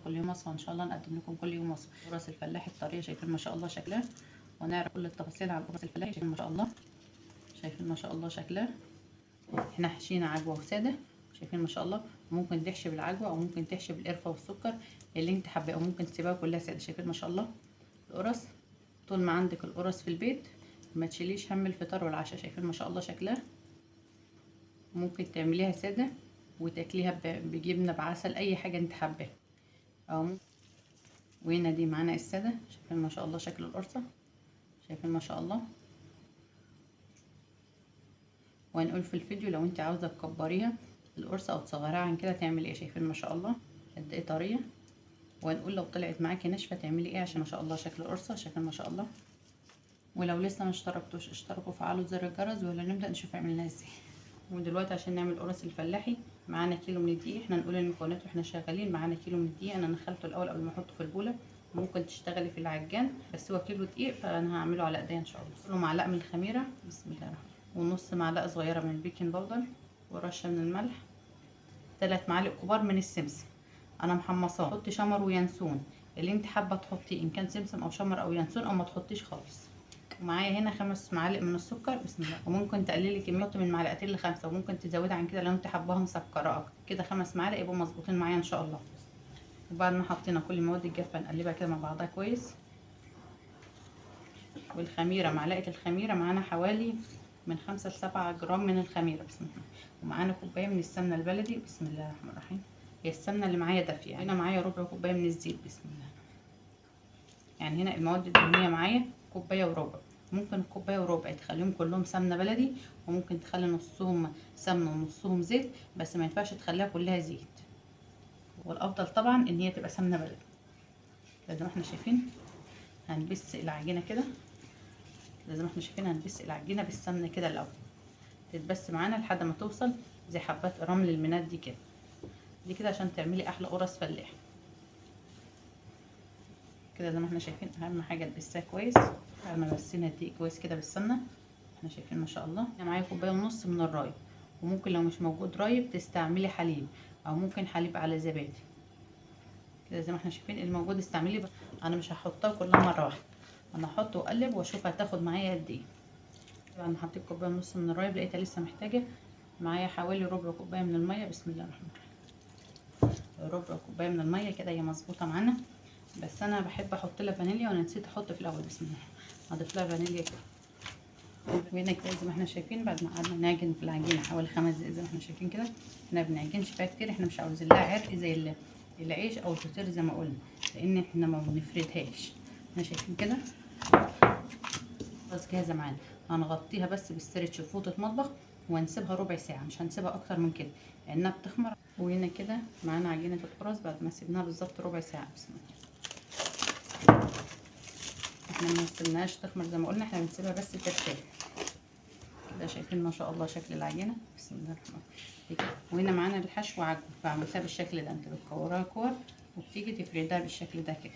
كل يوم وصفه ان شاء الله، نقدم لكم كل يوم وصفه. القرص الفلاحي الطريه، شايفين ما شاء الله شكلها، ونعرف كل التفاصيل على القرص الفلاحي. شايفين ما شاء الله، شايفين ما شاء الله شكلها. احنا حشينا عجوه وساده، شايفين ما شاء الله. ممكن تحشي بالعجوه او ممكن تحشي بالقرفه والسكر اللي انت حباه، او ممكن تسيبها كلها ساده. شايفين ما شاء الله القرص. طول ما عندك القرص في البيت ما تشيليش هم الفطار والعشاء. شايفين ما شاء الله شكلها. ممكن تعمليها ساده وتاكليها بجبنه بعسل، اي حاجه انت حباها. وهنا دي معانا الساده، شايفين ما شاء الله شكل القرصه، شايفين ما شاء الله. وهنقول في الفيديو لو انت عاوزه تكبريها القرصه او تصغريها عن كده تعملي ايه. شايفين ما شاء الله قد ايه طريه. وهنقول لو طلعت معاكي ناشفه تعملي ايه عشان ما شاء الله شكل القرصه. شايفين ما شاء الله. ولو لسه ما اشتركتوش اشتركوا وفعلوا زر الجرس، ولا نبدا نشوف عملناها ازاي. ودلوقتي عشان نعمل القرص الفلاحي معانا كيلو من الدقيق. احنا نقول المكونات واحنا شغالين. معانا كيلو من الدقيق، انا نخلته الاول قبل ما احطه في البوله. ممكن تشتغلي في العجان، بس هو كيلو دقيق فانا هعمله على ايديا ان شاء الله. كله معلقه من الخميره، بسم الله الرحمن الرحيم، ونص معلقه صغيره من البيكنج باودر، ورشه من الملح، 3 معالق كبار من السمسم انا محمصاه. حطي شمر وينسون اللي انت حابه تحطيه، ان كان سمسم او شمر او ينسون، او ما تحطيش خالص. ومعايا هنا 5 معالق من السكر، بسم الله. وممكن تقللي كميه من معلقتين ل5، وممكن تزودي عن كده لو انت حباها مسكره اكتر. كده 5 معالق يبقوا مظبوطين معايا ان شاء الله. وبعد ما حطينا كل المواد الجافه نقلبها كده مع بعضها كويس. والخميره، معلقه الخميره معانا حوالي من 5 ل7 جرام من الخميره، بسم الله. ومعانا كوبايه من السمنه البلدي، بسم الله الرحمن الرحيم. هي السمنه اللي معايا دافيه. هنا معايا ربع كوبايه من الزيت، بسم الله. يعني هنا المواد الدهنيه معايا كوبايه وربع. ممكن كوبايه وربع تخليهم كلهم سمنه بلدي، وممكن تخلي نصهم سمنه ونصهم زيت، بس ما ينفعش تخليها كلها زيت. والافضل طبعا ان هي تبقى سمنه بلدي. زي ما احنا شايفين هنبس العجينه كده، زي ما احنا شايفين هنبس العجينه بالسمنه كده الاول، تتبس معانا لحد ما توصل زي حبات رمل المناد دي كده. دي كده عشان تعملي احلى قرص فلاحي كده. زي ما احنا شايفين اهم حاجه تبسها كويس. بعد ما بسينا الدقيق كويس كده بالسمنه، احنا شايفين ما شاء الله. انا معايا كوبايه ونص من الرايب، وممكن لو مش موجود رايب تستعملي حليب، او ممكن حليب على زبادي كده. زي ما احنا شايفين الموجود استعملي. انا مش هحطها كلها مره واحده، انا هحط واقلب واشوف هتاخد معايا قد ايه. بعد ما حطيت كوبايه ونص من الرايب لقيتها لسه محتاجه معايا حوالي ربع كوبايه من الميه، بسم الله الرحمن الرحيم. ربع كوبايه من الميه كده هي مظبوطه معانا. بس انا بحب احط لها فانيليا وانا نسيت احط في الاول، بسم الله. هضيف لها فانيليا كده. وهنا كده زي ما احنا شايفين بعد ما قعدنا نعجن في العجينه حوالي 5 دقايق زي ما احنا شايفين كده. احنا بنعجنش فيها كتير، احنا مش عاوزين لها عرق زي العيش او الفطير زي ما قلنا، لان احنا ما بنفردهاش. احنا شايفين كده خلاص جاهزه معانا. هنغطيها بس باسترتش فوطه مطبخ وهنسيبها ربع ساعه، مش هنسيبها اكتر من كده لانها بتخمر. وهنا كده معانا عجينه القرص بعد ما سيبناها بالظبط ربع ساعه، بسم الله. احنا ما سيبناهاش تخمر زي ما قلنا، احنا بنسيبها بس ترتاح كده. شايفين ما شاء الله شكل العجينه، بسم الله الرحمن الرحيم. وهنا معانا الحشو عجوه، بعملها بالشكل ده. انت بتكورها كور وبتيجي تفردها بالشكل ده كده.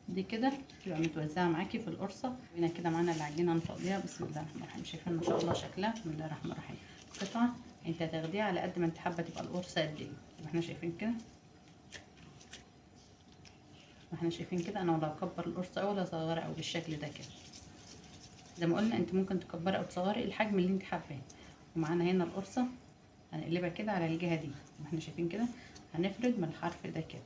دي كده تبقى متوزعه معاكي في القرصه. هنا كده معانا العجينه هنفضيها، بسم الله الرحمن الرحيم. شايفين ما شاء الله شكلها، بسم الله الرحمن الرحيم. قطعه انت هتاخديها على قد ما انت حابه تبقى القرصه قد ايه. احنا شايفين كده، احنا شايفين كده. انا ولا اكبر القرصه او ولا اصغرها او بالشكل ده كده. زي ما قلنا انت ممكن تكبري او تصغري الحجم اللي انت حباه. ومعانا هنا القرصه هنقلبها كده على الجهه دي، واحنا شايفين كده. هنفرد من الحرف ده كده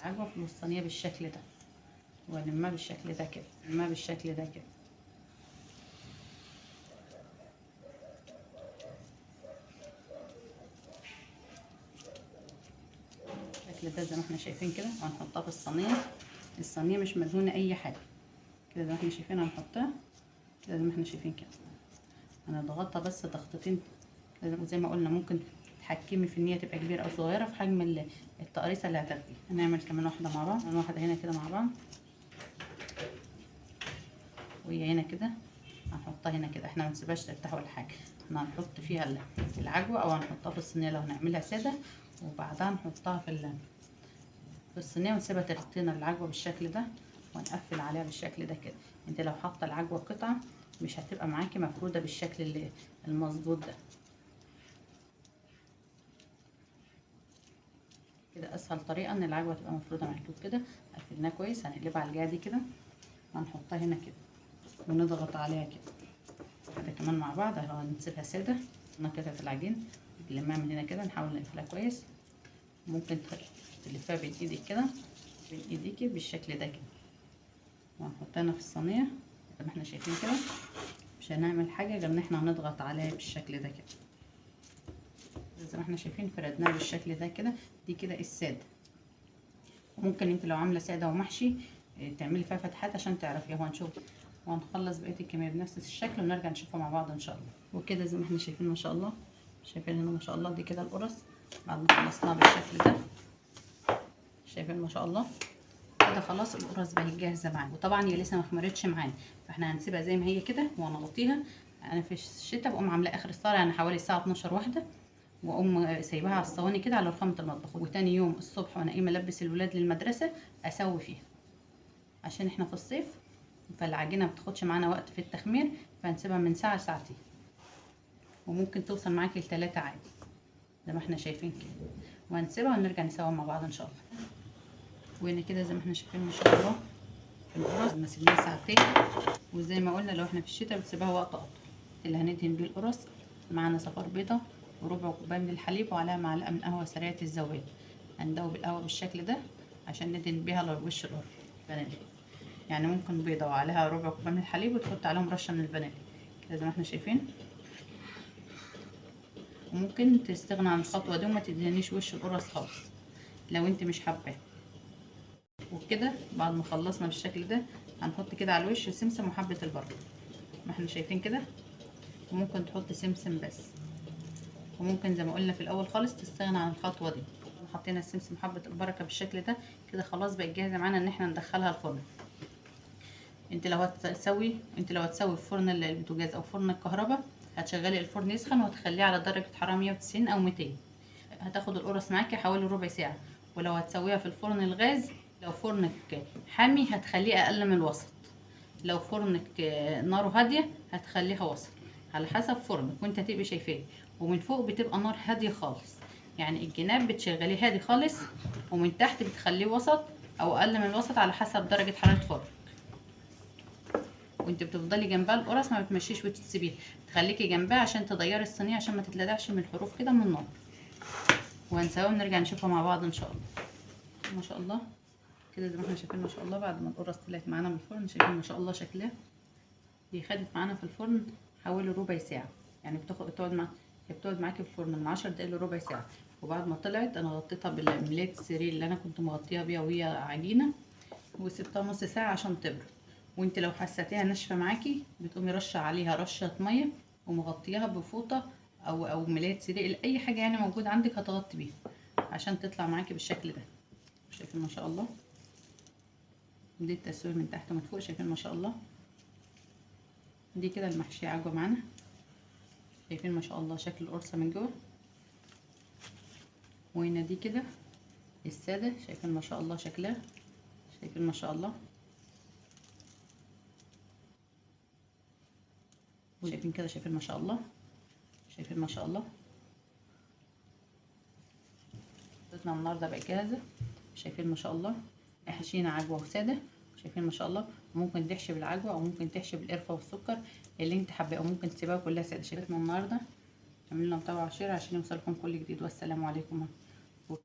عجوه في الوسطانيه بالشكل ده، ونلمها بالشكل ده كده، نلمها بالشكل ده كده. بالشكل ده زي ما احنا شايفين كده. وهنحطها في الصينيه. الصينيه مش مدهونه اي حاجه كده زي ما احنا شايفين. هنحطها كده زي ما احنا شايفين كده. هنضغطها بس ضغطتين وزي ما قلنا ممكن تتحكمي في ان هي تبقى كبيره او صغيره في حجم التقريصه اللي هتاخديها. هنعمل كمان واحده مع بعض، واحده هنا كده مع بعض، وهي هنا كده. هنحطها هنا كده، احنا ما نسيبهاش ترتاح ولا حاجه. احنا هنحط فيها العجوه او هنحطها في الصينيه لو هنعملها ساده، وبعدها نحطها في الصينيه ونسيبها ترتين العجوه بالشكل ده، ونقفل عليها بالشكل ده كده. انت لو حاطه العجوه قطعه مش هتبقى معاكي مفروده بالشكل المظبوط ده. كده اسهل طريقه ان العجوه تبقى مفروده معاكي. وكده قفلناها كويس، هنقلبها على الجهه دي كده وهنحطها هنا كده ونضغط عليها كده كمان مع بعض اهو. هنسيبها ساده قطعه العجين، نلمها من هنا كده، نحاول نقفلها كويس. ممكن تلفها بين ايدك كده، بين ايديكي بالشكل ده كده، وهنحطها هنا في الصينيه زي ما احنا شايفين كده. مش هنعمل حاجه غير ان احنا هنضغط عليها بالشكل ده كده زي ما احنا شايفين. فردناها بالشكل ده كده. دي كده الساده. ممكن انت لو عامله ساده ومحشي تعملي فيها فتحات عشان تعرفيها. وهنشوف وهنخلص بقيه الكميه بنفس الشكل ونرجع نشوفها مع بعض ان شاء الله. وكده زي ما احنا شايفين ما شاء الله، شايفين هنا ما شاء الله. دي كده القرص بعد ما خلصناها بالشكل ده، شايفين ما شاء الله. كده خلاص القرص بقت جاهزه معانا. وطبعا هي لسه ما خمرتش معانا، فاحنا هنسيبها زي ما هي كده وهنغطيها. انا في الشتاء بقوم عاملاها اخر السهره، يعني حوالي الساعه 12 واحده، واقوم سايباها على الصواني كده على رخامه المطبخ. وتاني يوم الصبح وانا قايمه البس الولاد للمدرسه اسوي فيها، عشان احنا في الصيف فالعجينه ما بتاخدش معانا وقت في التخمير، فهنسيبها من ساعه لساعتين، وممكن توصل معاكي ل3 عادي زي ما احنا شايفين كده. وهنسيبها ونرجع نسويها مع بعض ان شاء الله. وهنا كده زي ما احنا شايفين ما شاء الله القرص ما سيبناها ساعتين. وزي ما قلنا لو احنا في الشتاء بتسيبها وقت اطول. اللي هندهن بيه القرص معانا صفار بيضه وربع كوبايه من الحليب وعليها معلقه من قهوه سريعه الذوبان. هندوب القهوه بالشكل ده عشان ندهن بيها وش القرص فانيليا. يعني ممكن بيضه وعليها ربع كوبايه من الحليب وتحط عليهم رشه من الفانيليا كده زي ما احنا شايفين. وممكن تستغنى عن الخطوه دي وما تدهنيش وش القرص خالص لو انت مش حباه. وكده بعد ما خلصنا بالشكل ده هنحط كده على الوش سمسم وحبه البركه ما احنا شايفين كده. وممكن تحط سمسم بس، وممكن زي ما قلنا في الاول خالص تستغنى عن الخطوه دي. حطينا السمسم وحبه البركه بالشكل ده كده خلاص بقت جاهزه معانا ان احنا ندخلها الفرن. انت لو هتسوي في فرن البوتاجاز او فرن الكهرباء، هتشغلي الفرن يسخن وتخليه على درجه حراره 190 او 200. هتاخد القرص معاكي حوالي ربع ساعه. ولو هتسويها في الفرن الغاز، لو فرنك حامي هتخليه اقل من الوسط، لو فرنك ناره هاديه هتخليها وسط على حسب فرنك. وانت هتبقي شايفاه. ومن فوق بتبقى نار هاديه خالص، يعني الجناب بتشغليه هادي خالص، ومن تحت بتخليه وسط او اقل من الوسط على حسب درجه حراره فرنك. وانت بتفضلي جنبها القرص ما بتمشيش وتسيبيها، تخليكي جنبها عشان تديري الصينيه عشان ما تتلدعش من الحروف كده من النار. وهنسويها ونرجع نشوفها مع بعض ان شاء الله. ما شاء الله كده زي ما احنا شايفين ما شاء الله. بعد ما القرص طلعت معانا من الفرن شايفين ما شاء الله شكلها. دي خدت معانا في الفرن حوالي ربع ساعه، يعني بتقعد معاكي في الفرن من 10 دقايق لربع ساعه. وبعد ما طلعت انا غطيتها بالملايه السرير اللي انا كنت مغطيها بيها وهي عجينه، وسبتها نص ساعه عشان تبرد. وانت لو حسيتيها ناشفه معاكي بتقومي رشه عليها رشه ميه ومغطياها بفوطه او ملايه سرير، اي حاجه يعني موجود عندك هتغطي بيها عشان تطلع معاكي بالشكل ده. شايفين ما شاء الله. دي التسويه من تحت ومن فوق شايفين ما شاء الله. دي كده المحشيه عجوه معانا، شايفين ما شاء الله شكل القرصه من جوه. وهنا دي كده الساده شايفين ما شاء الله شكلها، شايفين ما شاء الله. شايفين كده شايفين ما شاء الله، شايفين ما شاء الله. خطتنا النهارده بقت جاهزه شايفين ما شاء الله. حشينا عجوه وساده شايفين ما شاء الله. ممكن تحشي بالعجوه او ممكن تحشي بالقرفه والسكر اللي انت حباه، او ممكن تسيبها كلها ساده. شايفين النهارده عاملين لنا متابعه وشير عشان يوصلكم كل جديد. والسلام عليكم.